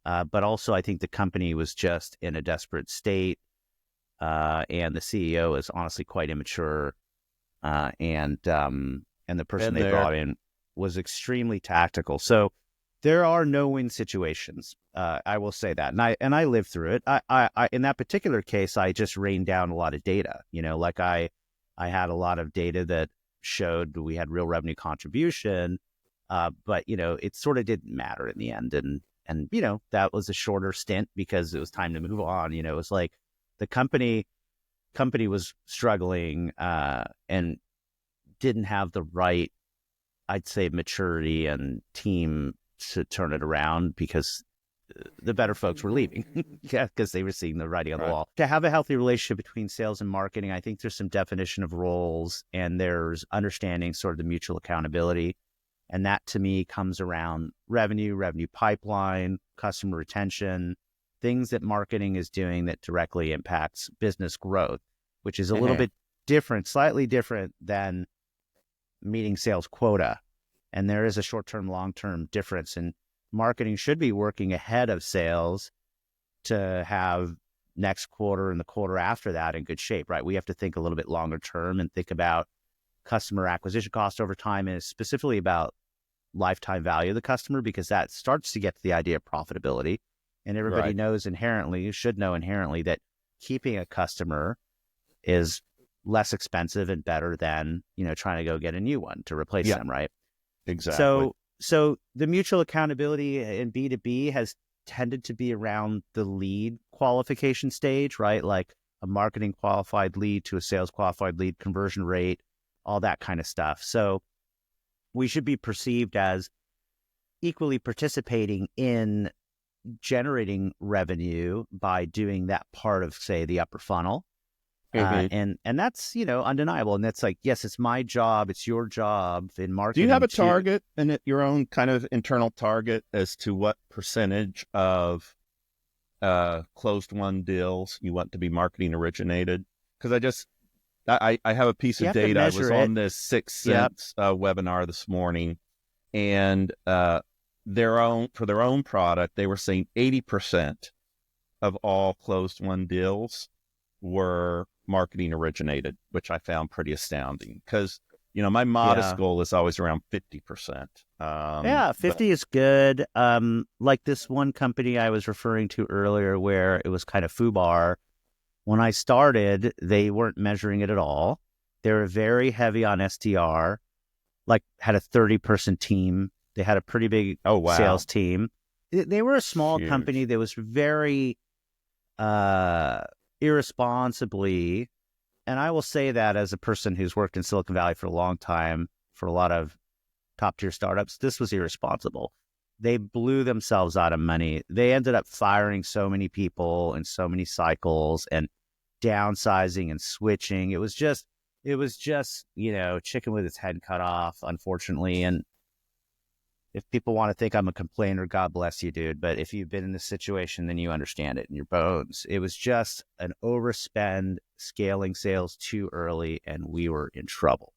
but also I think the company was just in a desperate state, and the CEO is honestly quite immature, and the person they brought in was extremely tactical. So there are no-win situations. I will say that, and I lived through it. I in that particular case, I just rained down a lot of data. Like I had a lot of data that showed we had real revenue contribution, but it sort of didn't matter in the end. And that was a shorter stint because it was time to move on. It was like the company was struggling and didn't have the right, I'd say, maturity and team to turn it around, because the better folks were leaving because they were seeing the writing on the wall. To have a healthy relationship between sales and marketing, I think there's some definition of roles, and there's understanding sort of the mutual accountability. And that to me comes around revenue pipeline, customer retention, things that marketing is doing that directly impacts business growth, which is a little bit different, slightly different than meeting sales quota. And there is a short-term, long-term difference. And marketing should be working ahead of sales to have next quarter and the quarter after that in good shape, right? We have to think a little bit longer term and think about customer acquisition cost over time, and specifically about lifetime value of the customer, because that starts to get to the idea of profitability. And everybody knows inherently, you should know inherently, that keeping a customer is less expensive and better than, trying to go get a new one to replace them, right? Exactly. So the mutual accountability in B2B has tended to be around the lead qualification stage, right? Like a marketing qualified lead to a sales qualified lead, conversion rate, all that kind of stuff. So we should be perceived as equally participating in generating revenue by doing that part of, say, the upper funnel. And that's, undeniable. And that's like, yes, it's my job. It's your job in Do you have marketing a to, target and your own kind of internal target as to what percentage of closed won deals you want to be marketing originated? Because I have a piece you of have to data. I was measure it. on this Sixth Yep. Sense webinar this morning, and for their own product, they were saying 80% of all closed won deals were marketing originated, which I found pretty astounding because, my modest Yeah. goal is always around 50%. Yeah. 50 is good. Like this one company I was referring to earlier where it was kind of FUBAR. When I started, they weren't measuring it at all. They were very heavy on SDR, like had a 30-person team. They had a pretty big Oh, wow. sales team. They were a small company Huge. that was very irresponsibly, and I will say that as a person who's worked in Silicon Valley for a long time, for a lot of top tier startups, this was irresponsible. They blew themselves out of money. They ended up firing so many people in so many cycles and downsizing and switching. It was just, chicken with its head cut off, unfortunately. And if people want to think I'm a complainer, God bless you, dude. But if you've been in this situation, then you understand it in your bones. It was just an overspend, scaling sales too early, and we were in trouble.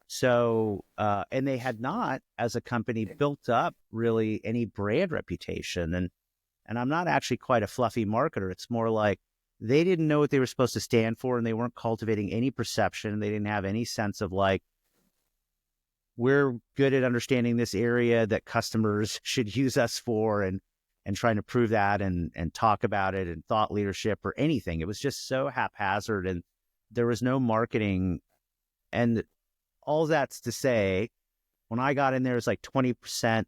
So, and they had not, as a company, built up really any brand reputation. And I'm not actually quite a fluffy marketer. It's more like they didn't know what they were supposed to stand for, and they weren't cultivating any perception. They didn't have any sense of like, we're good at understanding this area that customers should use us for, and trying to prove that and talk about it and thought leadership or anything. It was just so haphazard, and there was no marketing. And all that's to say, when I got in there, it was like 20%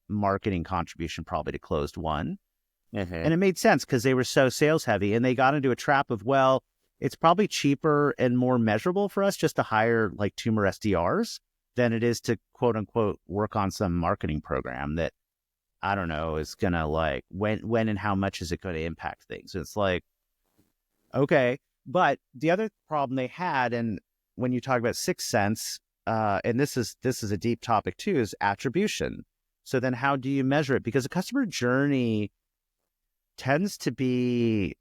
marketing contribution probably to closed won. Mm-hmm. And it made sense because they were so sales heavy, and they got into a trap of, well, it's probably cheaper and more measurable for us just to hire like 2 more SDRs than it is to quote unquote work on some marketing program that I don't know is going to like when and how much is it going to impact things. It's like, okay. But the other problem they had, and when you talk about Sixth Sense, and this is a deep topic too, is attribution. So then how do you measure it? Because the customer journey tends to be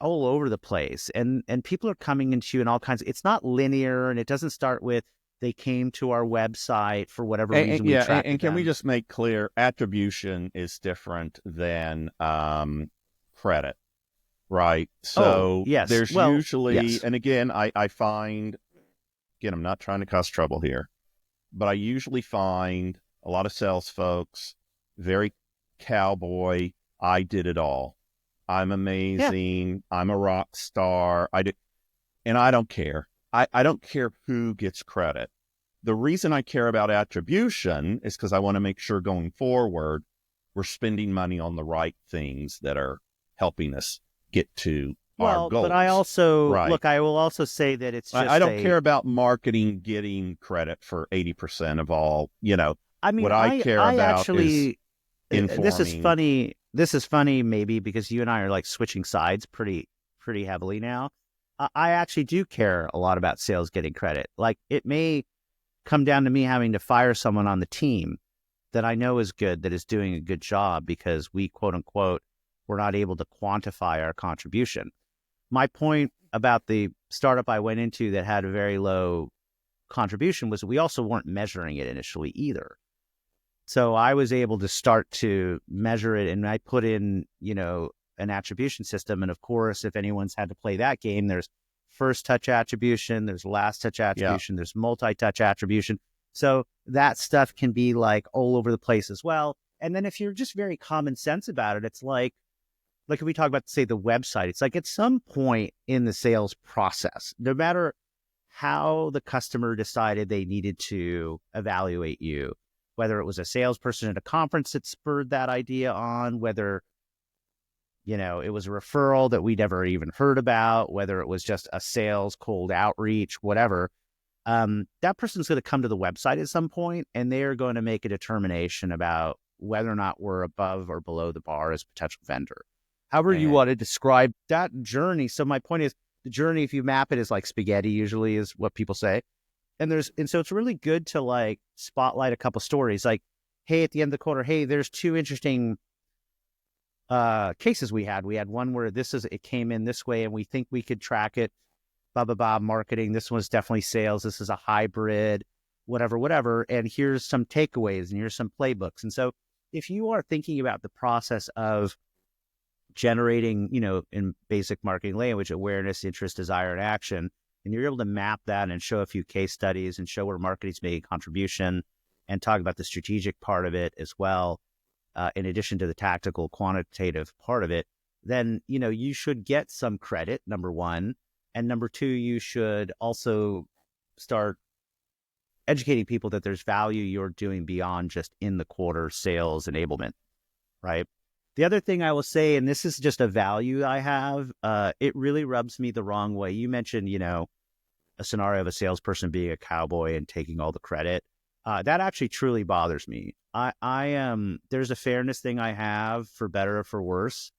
all over the place, and people are coming into you in all kinds. It's not linear, and it doesn't start with they came to our website for whatever reason we attracted And can we them. just make clear, attribution is different than credit, right? Oh, So yes. there's Well, usually, yes. and again, I find, again, I'm not trying to cause trouble here, but I usually find a lot of sales folks very cowboy. I did it all. I'm Yeah. amazing. I'm a rock star. And I don't care. I don't care who gets credit. The reason I care about attribution is because I want to make sure going forward, we're spending money on the right things that are helping us get to our Well, but I goals. also, Right. look, I will also say that it's I just don't care about marketing getting credit for 80% of all, I mean, what I care I about is actually, this is informing. funny. This is funny, maybe because you and I are like switching sides pretty heavily now. I actually do care a lot about sales getting credit. Like it may come down to me having to fire someone on the team that I know is good, that is doing a good job because we quote unquote, we're not able to quantify our contribution. My point about the startup I went into that had a very low contribution was we also weren't measuring it initially either. So I was able to start to measure it, and I put in, an attribution system. And of course, if anyone's had to play that game, there's first touch attribution, there's last touch Yeah. attribution, there's multi-touch attribution. So that stuff can be like all over the place as well. And then if you're just very common sense about it, it's like if we talk about, say, the website, it's like at some point in the sales process, no matter how the customer decided they needed to evaluate you, whether it was a salesperson at a conference that spurred that idea on, whether, it was a referral that we never even heard about, whether it was just a sales cold outreach, whatever. That person's going to come to the website at some point, and they're going to make a determination about whether or not we're above or below the bar as a potential vendor. However you want to describe that journey. So my point is, the journey, if you map it, is like spaghetti, usually is what people say. And so it's really good to like spotlight a couple stories. Like, hey, at the end of the quarter, hey, there's two interesting cases we had. We had one where it came in this way and we think we could track it, blah, blah, blah, marketing. This one's definitely sales. This is a hybrid, whatever. And here's some takeaways and here's some playbooks. And so if you are thinking about the process of generating, in basic marketing language, awareness, interest, desire, and action, and you're able to map that and show a few case studies and show where marketing's made a contribution and talk about the strategic part of it as well, in addition to the tactical, quantitative part of it, then, you should get some credit, number one. And number two, you should also start educating people that there's value you're doing beyond just in the quarter sales enablement, right? The other thing I will say, and this is just a value I have, it really rubs me the wrong way. You mentioned, a scenario of a salesperson being a cowboy and taking all the credit. That actually truly bothers me. There's a fairness thing I have, for better or for worse,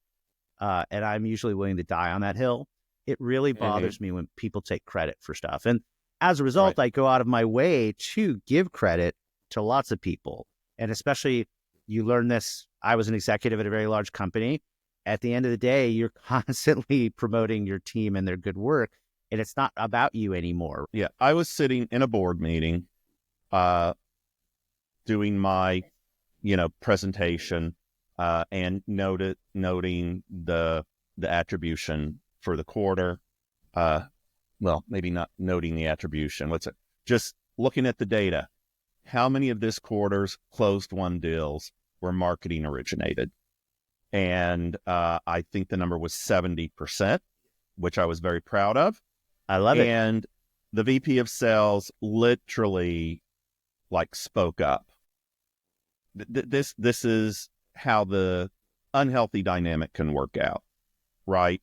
and I'm usually willing to die on that hill. It really bothers me when people take credit for stuff. And as a result, I go out of my way to give credit to lots of people. And especially, you learn this, I was an executive at a very large company. At the end of the day, you're constantly promoting your team and their good work, and it's not about you anymore. Yeah. I was sitting in a board meeting, doing my, presentation, and noting the attribution for the quarter. Well, maybe not noting the attribution. Just looking at the data. How many of this quarter's closed won deals were marketing originated? And I think the number was 70%, which I was very proud of. I love it. And the VP of sales literally spoke up. This is how the unhealthy dynamic can work out, right?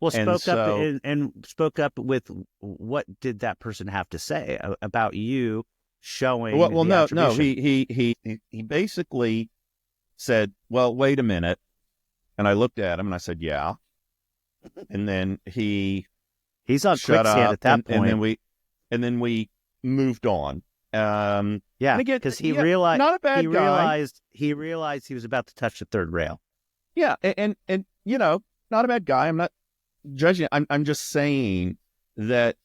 Well, spoke up with, what did that person have to say about you showing? Well, no. He basically said, "Well, wait a minute," and I looked at him and I said, "Yeah," and then he's on quicksand at that point, and then we moved on. Because he realized, not a bad guy. He realized he was about to touch the third rail. Yeah, and not a bad guy. I'm not judging. I'm just saying that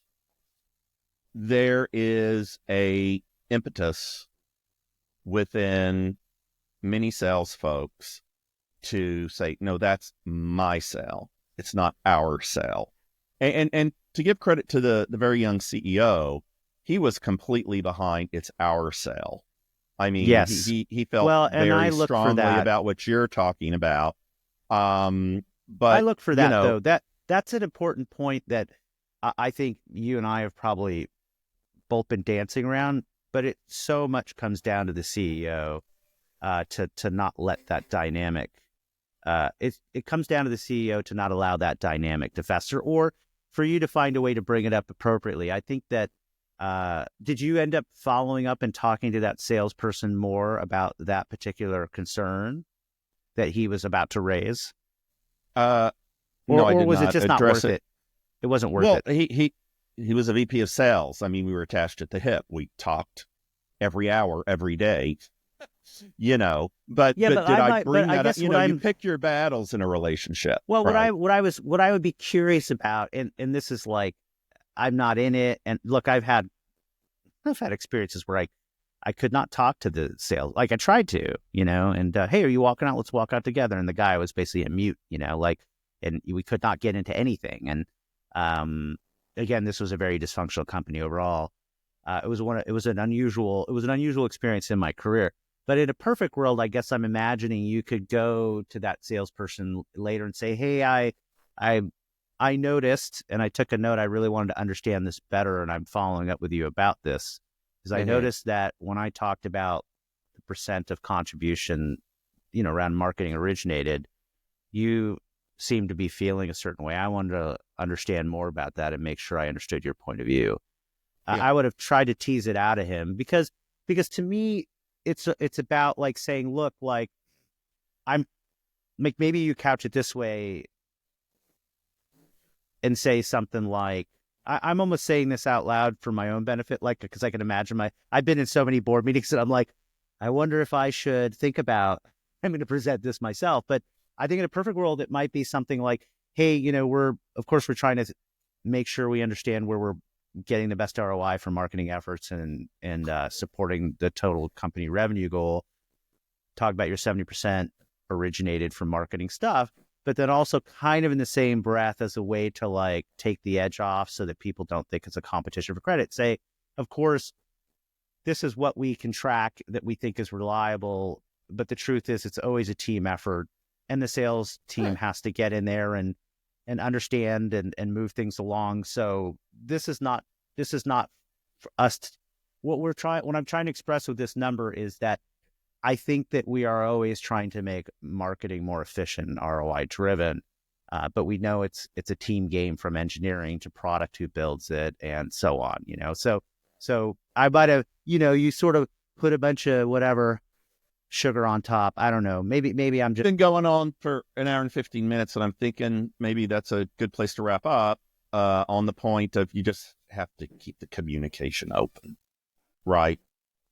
there is a impetus within many sales folks to say, no, that's my sale. It's not our sale. And to give credit to the very young CEO, he was completely behind it's our sale. I mean, yes. he felt very strongly about what you're talking about. But I look for that, though. That's an important point that I think you and I have probably both been dancing around, but it so much comes down to the CEO to not let that dynamic. It comes down to the CEO to not allow that dynamic to fester, or for you to find a way to bring it up appropriately. I think that, did you end up following up and talking to that salesperson more about that particular concern that he was about to raise? No, I did was not it just not worth it? It wasn't worth it. He was a VP of sales. I mean, we were attached at the hip. We talked every hour, every day, but did I bring that up? You pick your battles in a relationship. Well, right? what I would be curious about, and this is I'm not in it. And look, I've had experiences where I could not talk to the sales. I tried to, and hey, are you walking out? Let's walk out together. And the guy was basically a mute, and we could not get into anything. And again, this was a very dysfunctional company overall. It was an unusual experience in my career. But in a perfect world, I guess I'm imagining you could go to that salesperson later and say, hey, I noticed, and I took a note, I really wanted to understand this better, and I'm following up with you about this. Because I noticed that when I talked about the 70% of contribution, around marketing originated, you seem to be feeling a certain way. I wanted to understand more about that and make sure I understood your point of view. Yeah. I would have tried to tease it out of him because to me, it's about like saying, look, like maybe you couch it this way and say something like, I'm almost saying this out loud for my own benefit, like, because I can imagine I've been in so many board meetings and I'm like, I wonder if I should think about, I'm going to present this myself. But I think in a perfect world, it might be something like, hey, we're trying to make sure we understand where we're getting the best ROI from marketing efforts and supporting the total company revenue goal. Talk about your 70% originated from marketing stuff, but then also kind of in the same breath as a way to like take the edge off so that people don't think it's a competition for credit. Say, of course, this is what we can track that we think is reliable, but the truth is it's always a team effort, and the sales team has to get in there and understand and move things along. So this is not for us. What I'm trying to express with this number is that I think that we are always trying to make marketing more efficient and ROI driven, but we know it's a team game from engineering to product who builds it and so on. So I might have you sort of put a bunch of whatever sugar on top. I don't know. Maybe I'm just been going on for an hour and 15 minutes, and I'm thinking maybe that's a good place to wrap up. On the point of you just have to keep the communication open, right?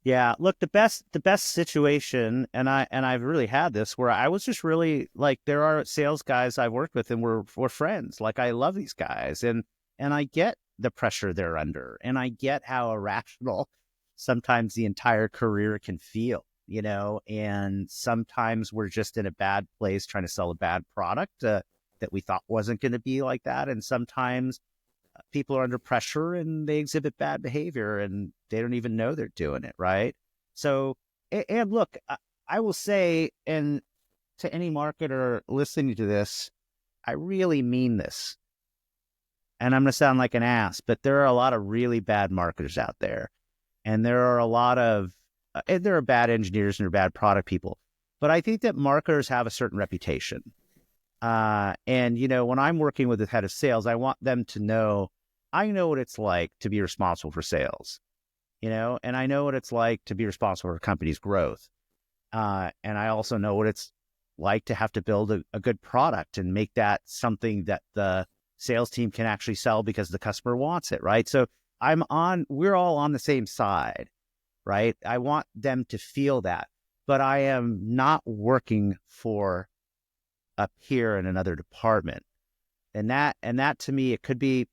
Yeah, look, the best situation, and I've really had this where I was just really like, there are sales guys I've worked with and we're friends. Like, I love these guys and I get the pressure they're under, and I get how irrational sometimes the entire career can feel, and sometimes we're just in a bad place trying to sell a bad product that we thought wasn't going to be like that, and sometimes people are under pressure and they exhibit bad behavior and they don't even know they're doing it, right? So, and look, I will say, and to any marketer listening to this, I really mean this. And I'm going to sound like an ass, but there are a lot of really bad marketers out there. And there are a lot of, and there are bad engineers and there are bad product people. But I think that marketers have a certain reputation. And when I'm working with the head of sales, I want them to know, I know what it's like to be responsible for sales, and I know what it's like to be responsible for a company's growth. And I also know what it's like to have to build a good product and make that something that the sales team can actually sell because the customer wants it. Right. So we're all on the same side, right? I want them to feel that, but I am not working for a peer in another department. And that to me, it could be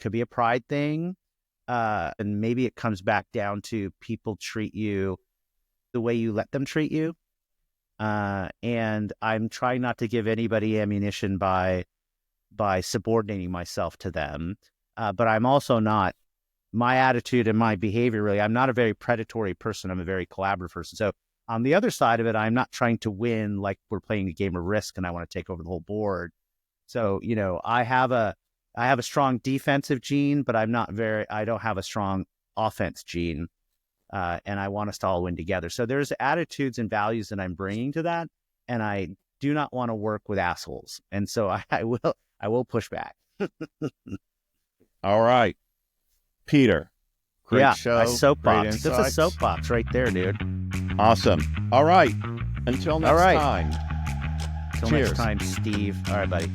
a pride thing. And maybe it comes back down to people treat you the way you let them treat you. And I'm trying not to give anybody ammunition by subordinating myself to them. But I'm also not, my attitude and my behavior, really, I'm not a very predatory person. I'm a very collaborative person. So on the other side of it, I'm not trying to win like we're playing a game of Risk and I want to take over the whole board. So, I have a strong defensive gene, but I don't have a strong offense gene. And I want us to all win together. So there's attitudes and values that I'm bringing to that. And I do not want to work with assholes. And so I will push back. All right, Peter. Great show. A soapbox. Great That's a soapbox right there, dude. Awesome. All right. Until next time. Until next time, Steve. All right, buddy.